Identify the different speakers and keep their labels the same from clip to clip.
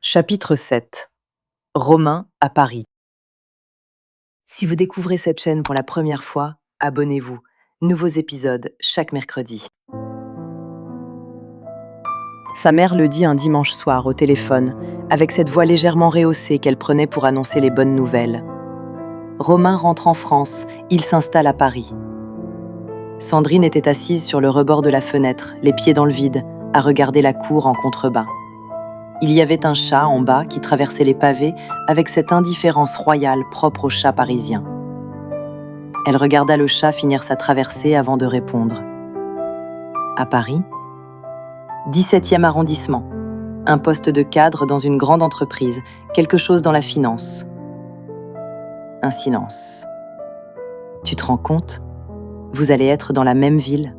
Speaker 1: Chapitre 7. Romain à Paris. Si vous découvrez cette chaîne pour la première fois, abonnez-vous. Nouveaux épisodes chaque mercredi. Sa mère le dit un dimanche soir au téléphone, avec cette voix légèrement rehaussée qu'elle prenait pour annoncer les bonnes nouvelles. Romain rentre en France, il s'installe à Paris. Sandrine était assise sur le rebord de la fenêtre, les pieds dans le vide, à regarder la cour en contrebas. Il y avait un chat en bas qui traversait les pavés avec cette indifférence royale propre aux chats parisiens. Elle regarda le chat finir sa traversée avant de répondre. À Paris, 17e arrondissement, un poste de cadre dans une grande entreprise, quelque chose dans la finance. Un silence. Tu te rends compte ? Vous allez être dans la même ville.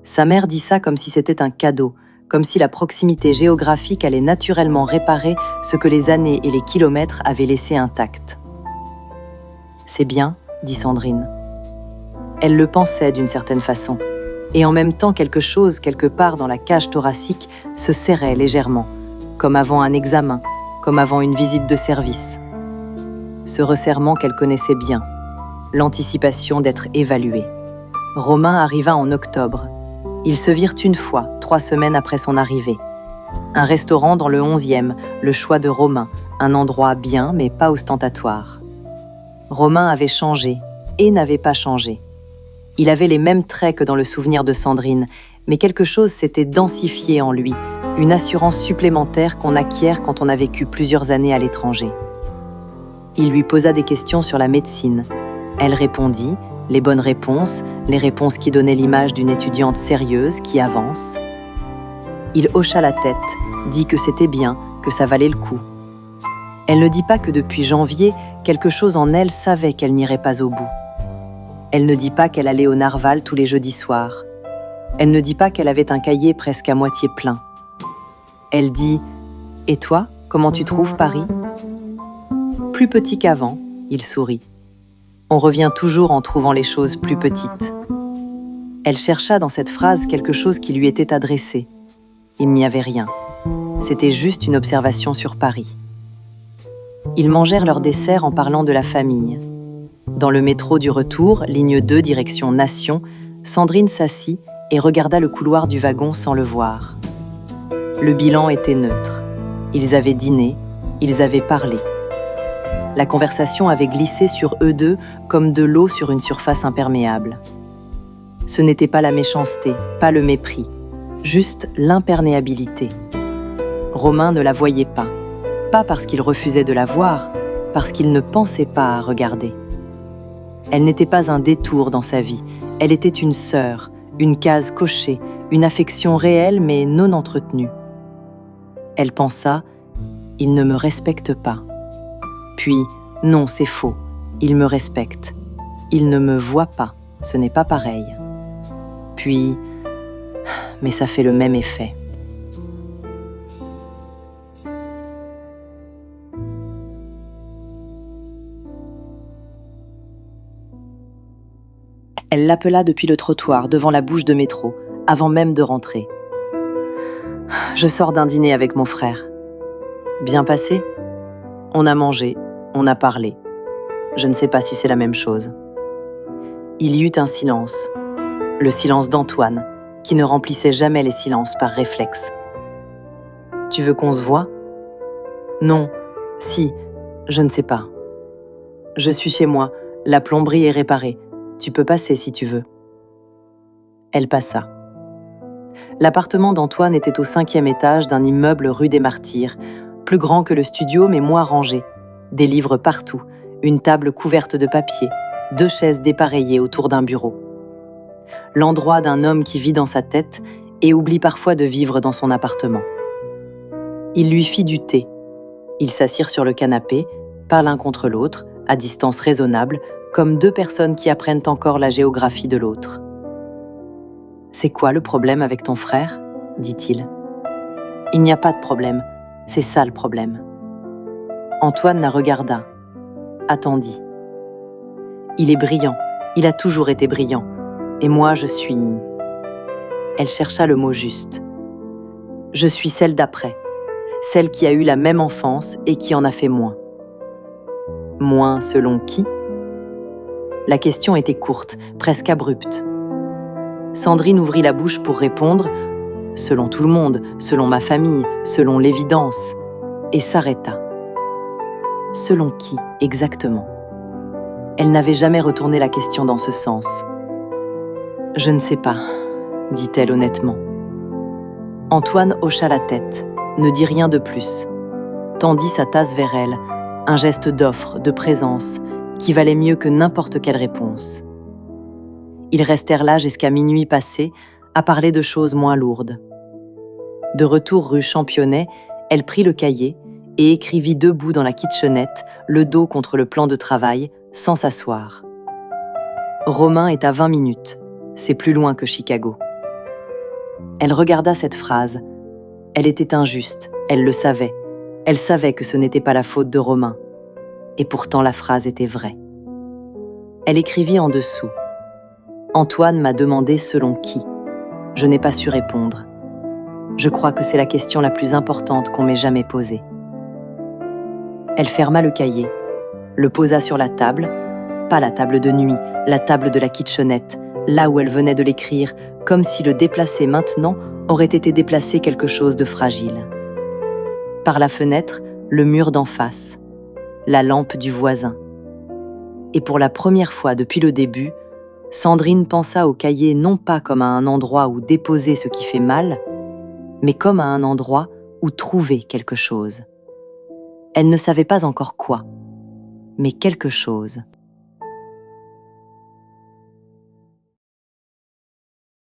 Speaker 1: Sa mère dit ça comme si c'était un cadeau, comme si la proximité géographique allait naturellement réparer ce que les années et les kilomètres avaient laissé intact. « C'est bien », dit Sandrine. Elle le pensait d'une certaine façon, et en même temps quelque chose, quelque part dans la cage thoracique, se serrait légèrement, comme avant un examen, comme avant une visite de service. Ce resserrement qu'elle connaissait bien, l'anticipation d'être évaluée. Romain arriva en octobre. Ils se virent une fois, 3 semaines après son arrivée. Un restaurant dans le 11e, le choix de Romain, un endroit bien mais pas ostentatoire. Romain avait changé et n'avait pas changé. Il avait les mêmes traits que dans le souvenir de Sandrine, mais quelque chose s'était densifié en lui, une assurance supplémentaire qu'on acquiert quand on a vécu plusieurs années à l'étranger. Il lui posa des questions sur la médecine. Elle répondit, les bonnes réponses, les réponses qui donnaient l'image d'une étudiante sérieuse qui avance. Il hocha la tête, dit que c'était bien, que ça valait le coup. Elle ne dit pas que depuis janvier, quelque chose en elle savait qu'elle n'irait pas au bout. Elle ne dit pas qu'elle allait au Narval tous les jeudis soirs. Elle ne dit pas qu'elle avait un cahier presque à moitié plein. Elle dit « Et toi, comment tu trouves Paris ?» Plus petit qu'avant, il sourit. On revient toujours en trouvant les choses plus petites. Elle chercha dans cette phrase quelque chose qui lui était adressé. Il n'y avait rien. C'était juste une observation sur Paris. Ils mangèrent leur dessert en parlant de la famille. Dans le métro du retour, ligne 2, direction Nation, Sandrine s'assit et regarda le couloir du wagon sans le voir. Le bilan était neutre. Ils avaient dîné, ils avaient parlé. La conversation avait glissé sur eux deux comme de l'eau sur une surface imperméable. Ce n'était pas la méchanceté, pas le mépris, juste l'imperméabilité. Romain ne la voyait pas parce qu'il refusait de la voir, parce qu'il ne pensait pas à regarder. Elle n'était pas un détour dans sa vie, elle était une sœur, une case cochée, une affection réelle mais non entretenue. Elle pensa « Il ne me respecte pas ». Puis, non, c'est faux, il me respecte. Il ne me voit pas, ce n'est pas pareil. Puis, mais ça fait le même effet. Elle l'appela depuis le trottoir, devant la bouche de métro, avant même de rentrer. « Je sors d'un dîner avec mon frère. Bien passé ? On a mangé. On a parlé. Je ne sais pas si c'est la même chose. » Il y eut un silence. Le silence d'Antoine, qui ne remplissait jamais les silences par réflexe. « Tu veux qu'on se voie ? » ?»« Non. Si. Je ne sais pas. Je suis chez moi. La plomberie est réparée. Tu peux passer si tu veux. » Elle passa. L'appartement d'Antoine était au 5e étage d'un immeuble rue des Martyrs, plus grand que le studio mais moins rangé. Des livres partout, une table couverte de papier, 2 chaises dépareillées autour d'un bureau. L'endroit d'un homme qui vit dans sa tête et oublie parfois de vivre dans son appartement. Il lui fit du thé. Ils s'assirent sur le canapé, pas l'un contre l'autre, à distance raisonnable, comme 2 personnes qui apprennent encore la géographie de l'autre. « C'est quoi le problème avec ton frère ?» dit-il. « Il n'y a pas de problème, c'est ça le problème. » Antoine la regarda, attendit. « Il est brillant, il a toujours été brillant, et moi je suis... » Elle chercha le mot juste. « Je suis celle d'après. celle qui a eu la même enfance et qui en a fait moins. Moins selon qui? La question était courte, presque abrupte. Sandrine ouvrit la bouche pour répondre « selon tout le monde, selon ma famille, selon l'évidence », et s'arrêta. Selon qui, exactement? Elle n'avait jamais retourné la question dans ce sens. « Je ne sais pas », dit-elle honnêtement. Antoine hocha la tête, ne dit rien de plus, tendit sa tasse vers elle, un geste d'offre, de présence, qui valait mieux que n'importe quelle réponse. Ils restèrent là jusqu'à minuit passé, à parler de choses moins lourdes. De retour rue Championnet, elle prit le cahier et écrivit debout dans la kitchenette, le dos contre le plan de travail, sans s'asseoir. Romain est à 20 minutes, c'est plus loin que Chicago. Elle regarda cette phrase. Elle était injuste, elle le savait. Elle savait que ce n'était pas la faute de Romain. Et pourtant la phrase était vraie. Elle écrivit en dessous. Antoine m'a demandé selon qui. Je n'ai pas su répondre. Je crois que c'est la question la plus importante qu'on m'ait jamais posée. Elle ferma le cahier, le posa sur la table, pas la table de nuit, la table de la kitchenette, là où elle venait de l'écrire, comme si le déplacer maintenant aurait été déplacer quelque chose de fragile. Par la fenêtre, le mur d'en face, la lampe du voisin. Et pour la première fois depuis le début, Sandrine pensa au cahier non pas comme à un endroit où déposer ce qui fait mal, mais comme à un endroit où trouver quelque chose. Elle ne savait pas encore quoi, mais quelque chose.